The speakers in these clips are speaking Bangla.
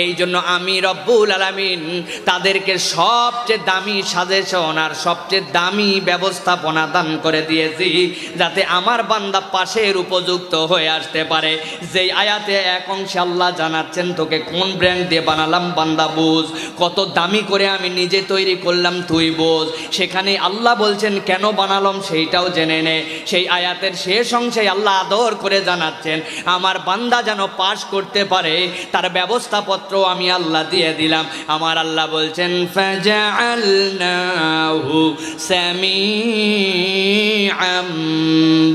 এই জন্য আমি রব্বুল আলামিন তাদেরকে সবচেয়ে দামি সাজেশন আর সবচেয়ে দামি ব্যবস্থাপনা দান করে দিয়েছি, যাতে আমার বান্দা পাশের উপযুক্ত হয়ে আসতে পারে। যেই আয়াতে এক অংশে আল্লাহ জানাচ্ছেন, তোকে কোন ব্র্যান্ড দিয়ে বানালাম বান্দা বুঝ, কত দামি করে আমি নিজে তৈরি করলাম তুই বোঝ। সেখানে আল্লাহ বলছেন কেন বানালাম সেইটাও জেনে নে। সেই আয়াতের শেষ অংশে আল্লাহ আদর করে জানাচ্ছেন, আমার বান্দা যেন পাশ করতে পারে তার ব্যবস্থাপত্র আমি আল্লাহ দিয়ে দিলাম। আমার আল্লাহ বলছেন, ফাজআলনাহু সামিআম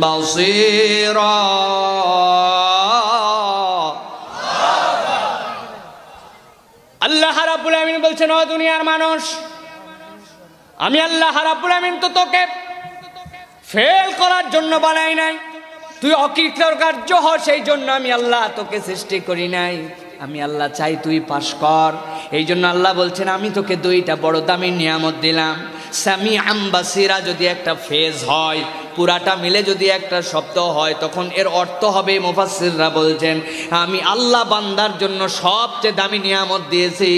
বাসীরা। আল্লাহ রাব্বুল আমিন বলছেন, ও দুনিয়ার মানুষ, আমি আল্লাহ রাব্বুল আমিন তো তোকে ফেল করার জন্য বানাই নাই, তুই অকৃতকার্য হ সেই জন্য আমি আল্লাহ তোকে সৃষ্টি করি নাই। আমি আল্লাহ চাই তুই পাশ কর। এই জন্য আল্লাহ বলছেন, আমি তোকে দুইটা বড় দামি নিয়ামত দিলাম। সামিআম বাসীরা যদি একটা ফেজ হয়, পুরাটা মিলে যদি একটা শব্দ হয়, তখন এর অর্থ হবে, মুফাসসিররা বলছেন, আমি আল্লাহ বান্দার জন্য সবচেয়ে দামি নিয়ামত দিয়েছি।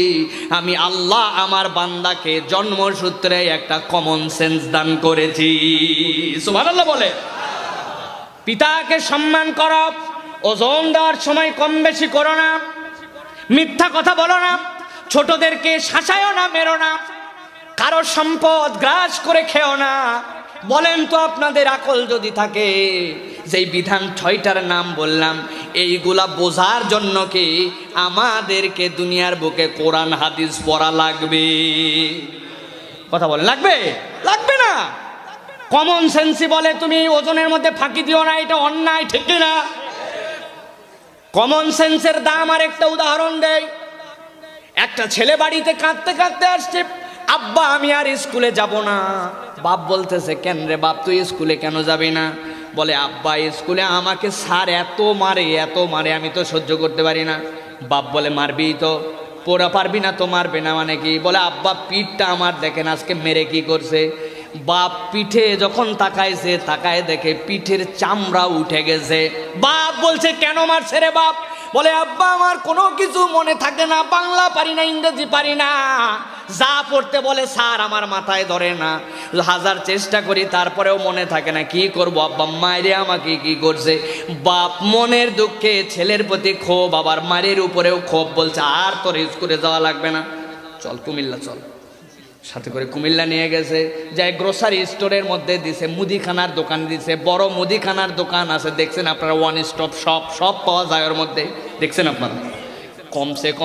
আমি আল্লাহ আমার বান্দাকে জন্মসূত্রে একটা কমন সেন্স দান করেছি। সুবহানাল্লাহ বলে। পিতাকে সম্মান করো, ওজন দেওয়ার সময় কম বেশি করো না, মিথ্যা কথা বলো না, ছোটদেরকে শাসায়ও না, মেরো না, কারো সম্পদ গ্রাস করে খেও না। বলেন তো আপনাদের আকল যদি থাকে, যেই বিধান 6টার নাম বললাম, এইগুলা বোঝার জন্য কি আমাদেরকে দুনিয়ার বুকে কোরআন হাদিস পড়া লাগবে? কথা বলেন, লাগবে? লাগবে না। কমন সেন্সই বলে তুমি ওজনের মধ্যে ফাঁকি দিও না, এটা অন্যায়, ঠিক না? কমন সেন্সের দাম আর একটা উদাহরণ দেয়। একটা ছেলে বাড়িতে কাঁদতে কাঁদতে আসছে, আব্বা আমি আর স্কুলে যাব না। বাপ বলতেছে, কেন রে বাপ, তুই স্কুলে কেন যাবি না? বলে, আব্বা স্কুলে আমাকে স্যার এত মারে এত মারে, আমি তো সহ্য করতে পারি না। বাপ বলে, মারবি তো? পড়া পারবি না তো মারবে না মানে কি? বলে, আব্বা পিঠটা আমার দেখেন আজকে মেরে কি করছে। বাপ পিঠে যখন তাকাইছে, তাকায় দেখে পিঠের চামড়া উঠে গেছে। বাপ বলছে, কেন মারছে রে বাপ? বলে, আব্বা আমার কোনো কিছু মনে থাকে না, বাংলা পারি না, ইংরেজি পারি না, যা পড়তে বলে স্যার আমার মাথায় ধরে না, হাজার চেষ্টা করি তারপরেও মনে থাকে না, কি করব আব্বা, মায়েরে আমাকে কি করছে। বাপ মনের দুঃখে ছেলের প্রতি ক্ষোভ, আবার মায়ের উপরেও ক্ষোভ, বলছে আর তোর স্কুলে যাওয়া লাগবে না, চল কুমিল্লা চল। সাথে করে কুমিল্লা নিয়ে গেছে, যাই গ্রোসারি স্টোরের মধ্যে দিছে, মুদিখানার দোকান দিছে, বড় মুদিখানার দোকান আছে, দেখছেন আপনারা, ওয়ান স্টপ শপ, সব পাওয়া যায় ওর মধ্যে, দেখছেন আপনারা। কমসে কম